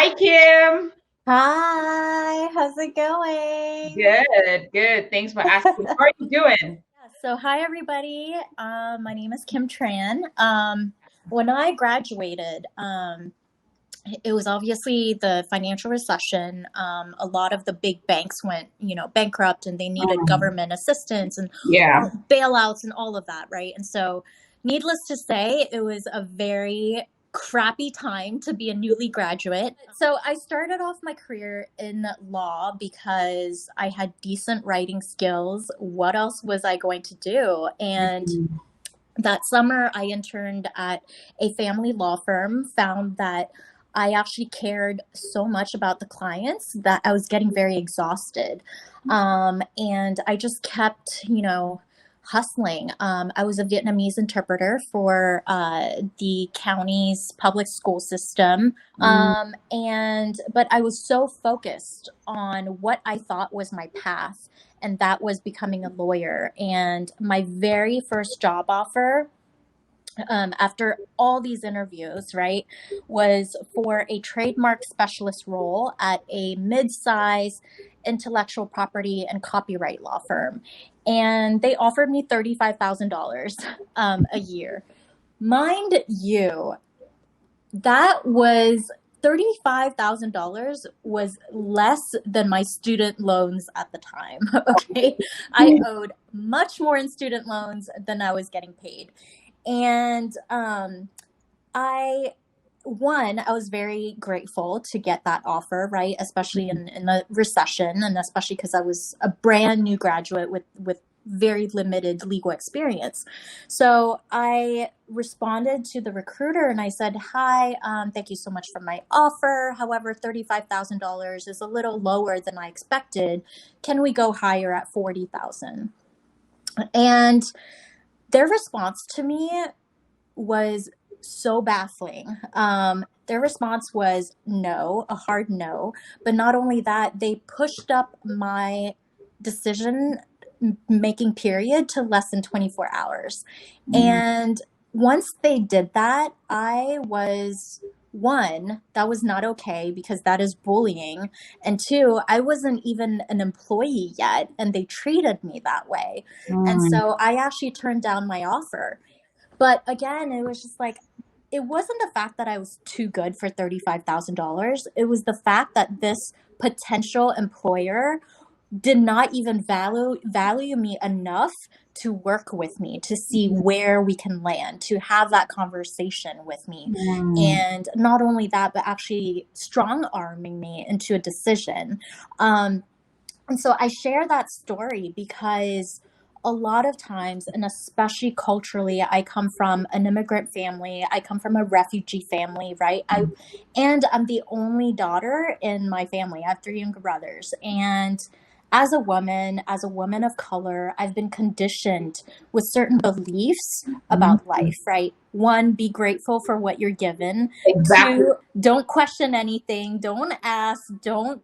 Hi, Kim. Hi, how's it going? Good, good. Thanks for asking. How are you doing? Hi everybody. My name is Kim Tran. When I graduated, it was obviously the financial recession. A lot of the big banks went, bankrupt, and they needed Um, government assistance and yeah. bailouts and all of that, right? And so, needless to say, it was a very crappy time to be a newly graduate. So, I started off my career in law because I had decent writing skills. What else was I going to do? And Mhm. that summer, I interned at a family law firm, found that I actually cared so much about the clients that I was getting very exhausted. And I just kept, hustling. I was a Vietnamese interpreter for the county's public school system. Mm, But I was so focused on what I thought was my path, and that was becoming a lawyer. And my very first job offer, after all these interviews, right, was for a trademark specialist role at a mid-size intellectual property and copyright law firm. And they offered me $35,000 a year. Mind you, that was $35,000 was less than my student loans at the time. Okay. I owed much more in student loans than I was getting paid. And I I was very grateful to get that offer, right? Especially in the recession, and especially because I was a brand new graduate with very limited legal experience. So I responded to the recruiter and I said, "Hi, thank you so much for my offer. However, $35,000 is a little lower than I expected. Can we go higher at 40,000?" And their response to me was so baffling. Their response was no, a hard no. But not only that, they pushed up my decision making period to less than 24 hours. mm, And once they did that, I was, one, that was not okay because that is bullying. And two, I wasn't even an employee yet, and they treated me that way. And mm, so I actually turned down my offer. But again, it was just like, it wasn't the fact that I was too good for $35,000. It was the fact that this potential employer did not even value me enough to work with me, to see where we can land, to have that conversation with me. mm. And not only that, but actually strong arming me into a decision. Um, and so I share that story because a lot of times, and especially culturally, I come from an immigrant family. I come from a refugee family, right? And I'm the only daughter in my family. I have three younger brothers. And as a woman of color, I've been conditioned with certain beliefs Mm. about life, right? One, be grateful for what you're given. Exactly. Two, don't question anything. Don't ask. Don't,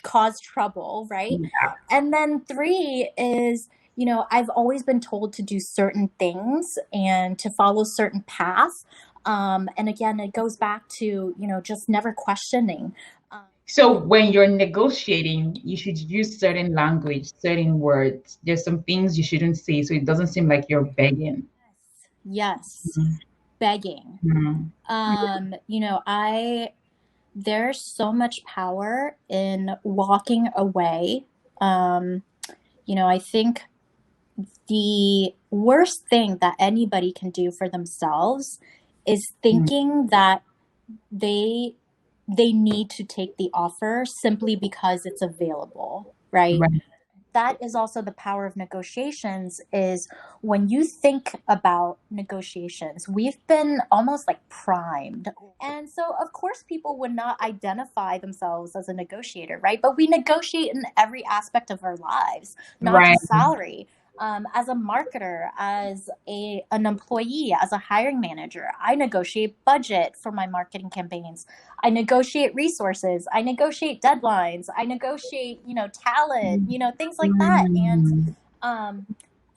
cause trouble, right? Yeah. And then three is, I've always been told to do certain things and to follow certain paths. And again, it goes back to, just never questioning. Um, So when you're negotiating, you should use certain language, certain words. There's some things you shouldn't say, so it doesn't seem like you're begging. yes, Mm, begging. mm, There's so much power in walking away. Um, I think the worst thing that anybody can do for themselves is mm. thinking that they they need to take the offer simply because it's available, right? Right. That is also the power of negotiations. Is when you think about negotiations, we've been almost like primed. And so of course people would not identify themselves as a negotiator, right? But we negotiate in every aspect of our lives, not Right. just salary. As a marketer, as an employee, as a hiring manager, I negotiate budget for my marketing campaigns. I negotiate resources. I negotiate deadlines. I negotiate, talent, things like that. And Mm. um,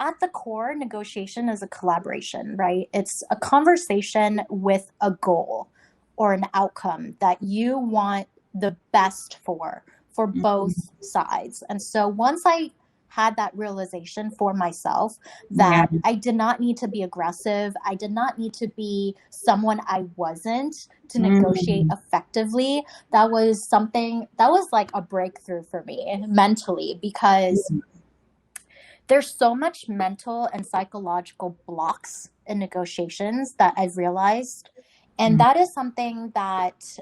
at the core, negotiation is a collaboration, right? It's a conversation with a goal. or an outcome that you want the best for both Mhm. sides. And so once I had that realization for myself Yeah. that I did not need to be aggressive, I did not need to be someone I wasn't to negotiate Mm. effectively, that was something that was like a breakthrough for me mentally, because there's so much mental and psychological blocks in negotiations that I've realized. And Mm. that is something that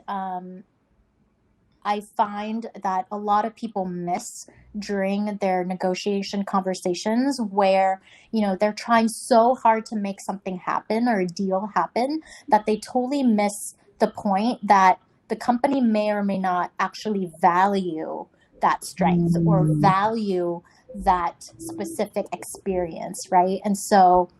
I find that a lot of people miss during their negotiation conversations, where, they're trying so hard to make something happen or a deal happen that they totally miss the point that the company may or may not actually value that strength or Mm. value that specific experience, right? And so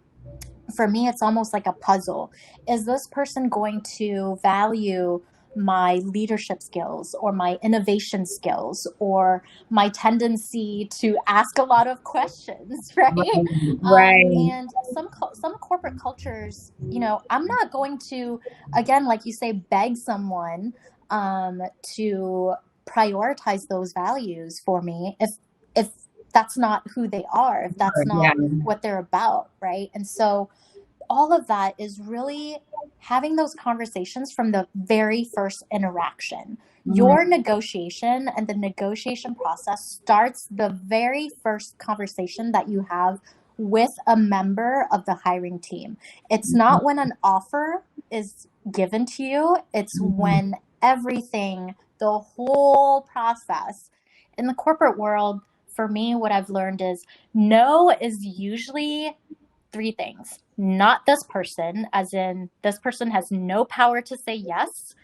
for me, it's almost like a puzzle. Is this person going to value my leadership skills or my innovation skills or my tendency to ask a lot of questions, right? Right. Right. And some corporate cultures, I'm not going to, again, like you say, beg someone to prioritize those values for me if that's not who they are, if that's Yeah. not what they're about, right? And so all of that is really having those conversations from the very first interaction. Mm. Your negotiation and the negotiation process starts the very first conversation that you have with a member of the hiring team. It's not when an offer is given to you, it's Mm. when everything, the whole process. In the corporate world, for me, what I've learned is no is usually three things. Not this person, as in this person has no power to say yes.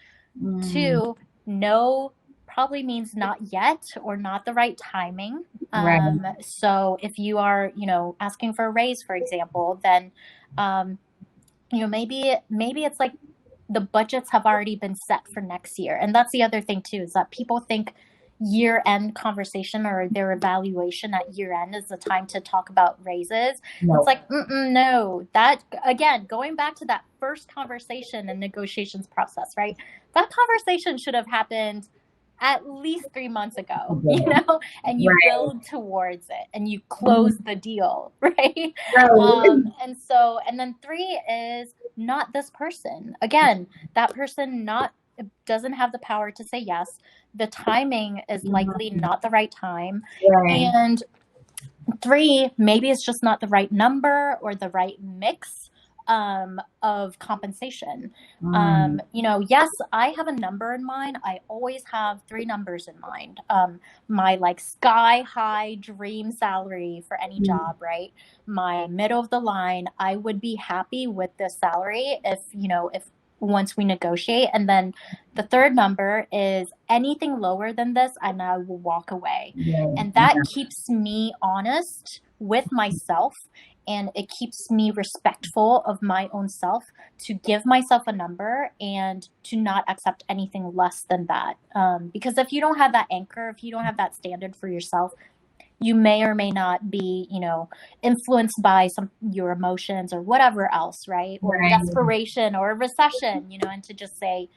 Mm. Two, no probably means not yet or not the right timing. Right. So if you are, asking for a raise, for example, then, maybe it's like the budgets have already been set for next year. And that's the other thing too, is that people think year end conversation or their evaluation at year end is the time to talk about raises. It's No. like, no, that again, going back to that first conversation and negotiations process, right? That conversation should have happened at least 3 months ago, Yeah. and you Right. build towards it and you Mm. close the deal, right? Right. And then three is not this person. Again, that person not doesn't have the power to say yes. The timing is likely Mm. not the right time. Right. And three, maybe it's just not the right number or the right mix of compensation. Mm. Yes, I have a number in mind. I always have three numbers in mind. My like sky high dream salary for any Mm. job, right? My middle of the line, I would be happy with this salary if once we negotiate. And then the third number is anything lower than this, and I will walk away. Yeah. And that Yeah. keeps me honest with myself, and it keeps me respectful of my own self to give myself a number and to not accept anything less than that. Because if you don't have that anchor, if you don't have that standard for yourself, you may or may not be, influenced by your emotions or whatever else, right? Or Right. desperation or recession, and to just say,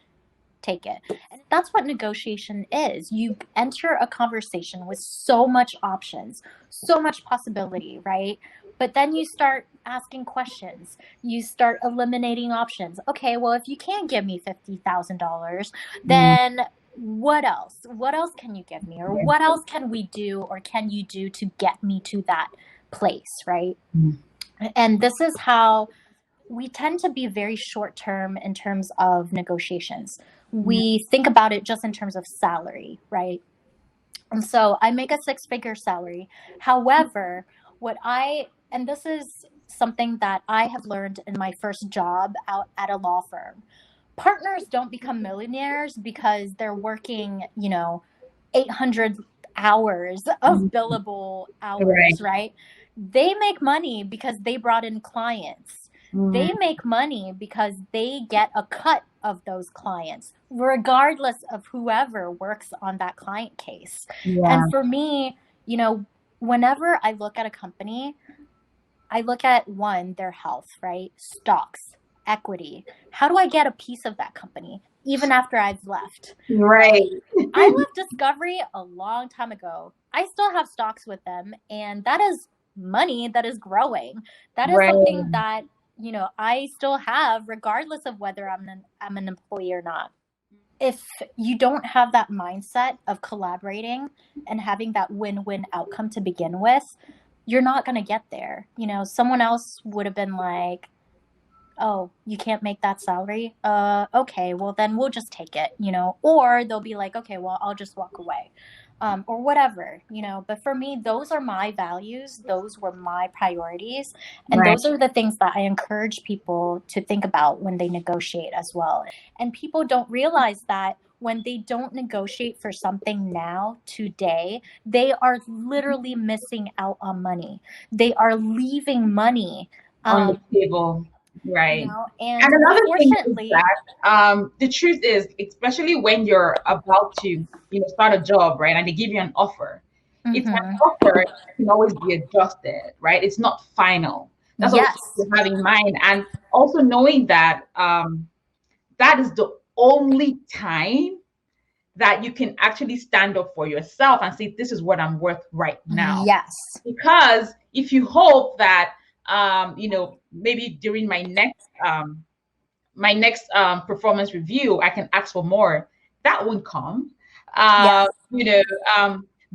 take it. And that's what negotiation is. You enter a conversation with so much options, so much possibility, right? But then you start asking questions. You start eliminating options. Okay, well, if you can't give me $50,000, Mm. then what else? What else can you give me? Or what else can we do or can you do to get me to that place, right? Mm. And this is how we tend to be very short term in terms of negotiations. We think about it just in terms of salary, right? And so I make a six-figure salary. However, and this is something that I have learned in my first job out at a law firm. Partners don't become millionaires because they're working, 800 hours of Mm. billable Right. hours, right? They make money because they brought in clients. Mm. They make money because they get a cut of those clients, regardless of whoever works on that client case. Yeah. And for me, whenever I look at a company, I look at one, their health, right? Stocks, equity. How do I get a piece of that company? even after I've left. Right. I left Discovery a long time ago. I still have stocks with them, and that is money that is growing. That is Right. something that, I still have regardless of whether I'm an employee or not. If you don't have that mindset of collaborating and having that win-win outcome to begin with, you're not going to get there. Someone else would have been like, oh, you can't make that salary? Okay, well then we'll just take it, or they'll be like, okay, well, I'll just walk away. Or whatever, but for me, those are my values. Those were my priorities. And Right. those are the things that I encourage people to think about when they negotiate as well. And people don't realize that when they don't negotiate for something now, today, they are literally missing out on money. They are leaving money, On the um, table. Right. and And another thing is unfortunately, that the truth is, especially when you're about to, start a job, right, and they give you an offer, it's an mhm, offer that can always be adjusted, right? It's not final. That's what yes, you have in mind, and also knowing that that is the only time that you can actually stand up for yourself and say, "This is what I'm worth right now." yes, Because if you hope that maybe during my next performance review I can ask for more, that won't come. yes, uh, you know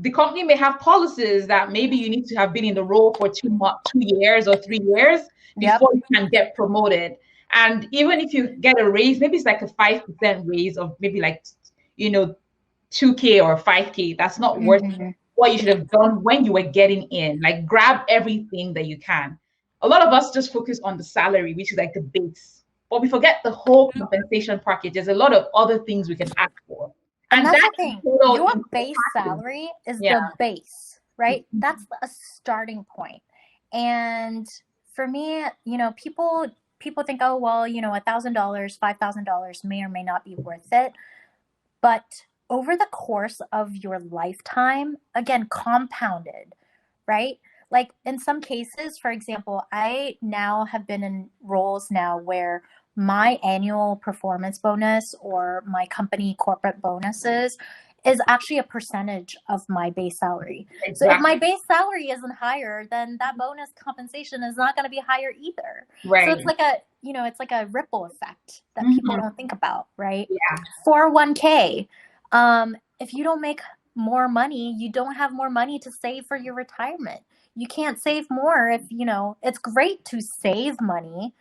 the company may have policies that maybe you need to have been in the role for 2 years or 3 years yep, before you can get promoted. And even if you get a raise, maybe it's like a 5% raise of maybe like you know 2K or 5K. That's not worth mhm. what you should have done when you were getting in. Like, grab everything that you can. A lot of us just focus on the salary, which is like the base, but we forget the whole compensation package. There's a lot of other things we can ask for, And and that's that the thing. total Your into base package. salary is Yeah. the base, right? That's a starting point. And for me, people think, oh well, $1,000, $5,000 may or may not be worth it. But over the course of your lifetime, again, compounded, right? Like in some cases, for example, I now have been in roles now where my annual performance bonus or my company corporate bonuses is actually a percentage of my base salary. So if Exactly. my base salary isn't higher, then that bonus compensation is not going to be higher either. So Right. it's like a ripple effect that people Mhm. don't think about, right? Yeah. 401k. If you don't make more money, you don't have more money to save for your retirement. You can't save more if, it's great to save money,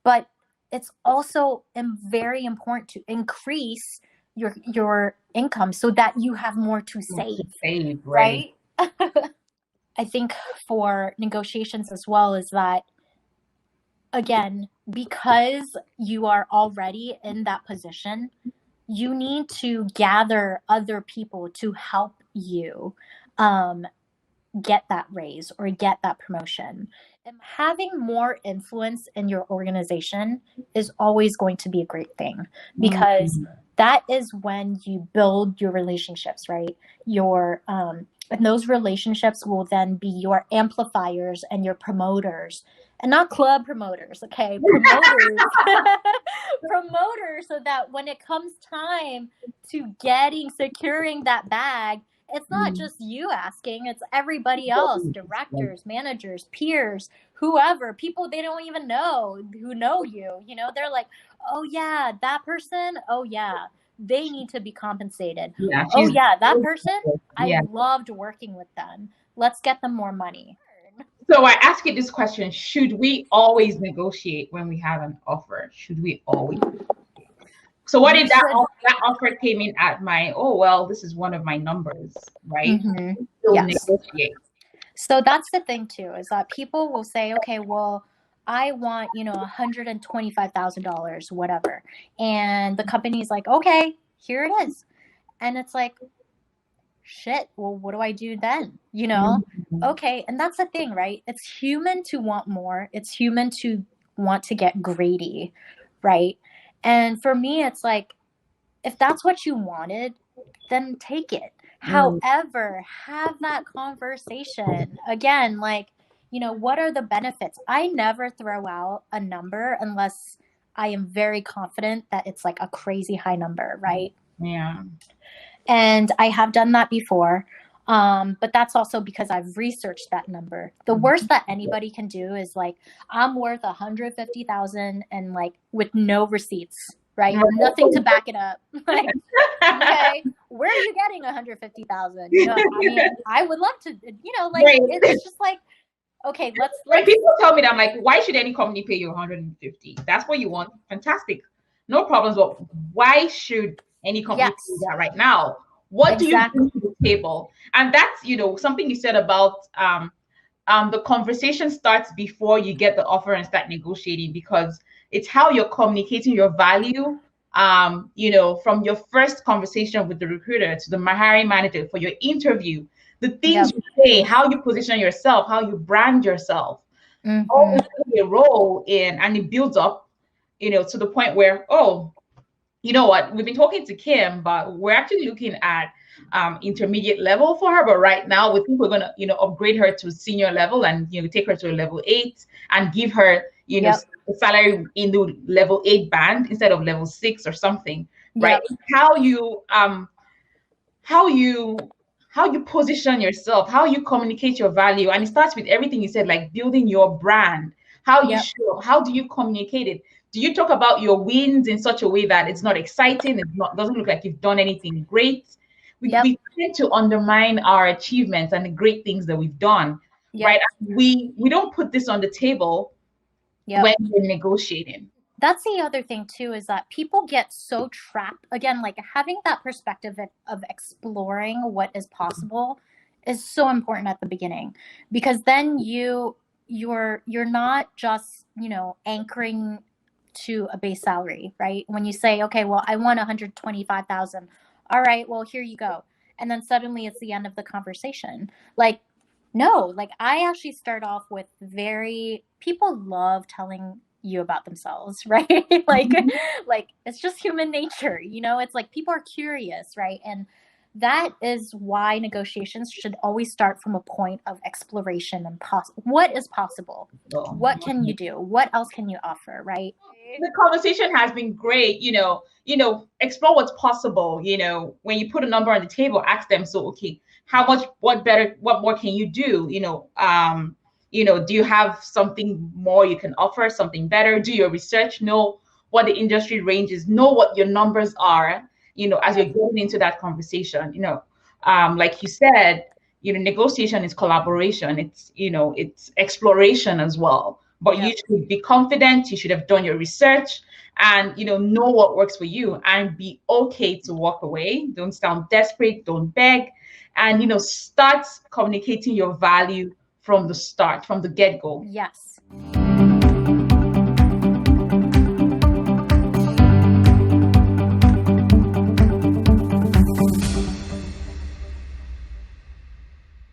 but it's also very important to increase your income so that you have more to To save, save, right. right? I think for negotiations as well is that, again, because you are already in that position, you need to gather other people to help you um, get that raise or get that promotion. And having more influence in your organization is always going to be a great thing, because Mhm. that is when you build your relationships, right? And those relationships will then be your amplifiers and your promoters, and not club promoters, okay? Promoters. Promoters, so that when it comes time to securing that bag, it's not Mhm. just you asking, it's everybody else, directors, managers, peers, whoever, people they don't even know who know you. They're like, oh yeah, that person, oh yeah, they need to be compensated. Yeah, Oh she's yeah, that person, I yeah. loved working with them. Let's get them more money. So I ask you this question: should we always negotiate when we have an offer? Should we always? So what You if that should. that offer came in at my, oh well, this is one of my numbers, right? Still Yes. negotiate. So that's the thing too, is that people will say, okay, well, I want, $125,000, whatever. And the company's like, okay, here it is. And it's like, shit, well, what do I do then? Mhm. Okay. And that's the thing, right? It's human to want more. It's human to want to get greedy, right? And for me, it's like, if that's what you wanted, then take it. Mm. However, have that conversation. Again, like, what are the benefits? I never throw out a number unless I am very confident that it's like a crazy high number, right? Yeah. And I have done that before. But that's also because I've researched that number. The worst that anybody can do is like, I'm worth 150,000 and like with no receipts, right? Nothing to back it up. Like, okay, where are you getting 150,000? You know, I mean, I would love to, you know, like it's just like, okay, let's. When people tell me that, I'm like, why should any company pay you 150? That's what you want. Fantastic. No problems. But why should any company do that right now? What do you bring to the table? And that's, you know, something you said about the conversation starts before you get the offer and start negotiating, because it's how you're communicating your value. You know, from your first conversation with the recruiter to the hiring manager for your interview, the things you say, how you position yourself, how you brand yourself, all play a role in, and it builds up, you know, to the point where, oh, you know what, we've been talking to Kim, but we're actually looking at intermediate level for her. But right now, we think we're gonna, you know, upgrade her to senior level and, you know, take her to a level 8 and give her, you know, a salary in the level 8 band instead of level 6 or something, right? How you position yourself, how you communicate your value, and it starts with everything you said, like building your brand. How you show, how do you communicate it? Do you talk about your wins in such a way that it's not exciting, doesn't look like you've done anything great? We tend to undermine our achievements and the great things that we've done, right? We don't put this on the table when we're negotiating. That's the other thing too, is that people get so trapped, again, like having that perspective of exploring what is possible is so important at the beginning, because then you're not just, you know, anchoring to a base salary, right? When you say, okay, well, I want 125,000. All right, well, here you go. And then suddenly it's the end of the conversation. Like, no, like I actually start off with people love telling you about themselves, right? Like it's just human nature, you know? It's like people are curious, right? And that is why negotiations should always start from a point of exploration and what is possible? What can you do? What else can you offer, right? The conversation has been great, you know, explore what's possible. You know, when you put a number on the table, ask them, so okay, what more can you do? You know, do you have something more you can offer, something better? Do your research, know what the industry range is, know what your numbers are, you know, as you're getting into that conversation. You know, like you said, you know, negotiation is collaboration. It's, you know, it's exploration as well. But you should be confident, you should have done your research, and, you know what works for you, and be okay to walk away. Don't sound desperate, don't beg, and, you know, start communicating your value from the start, from the get-go. Yes.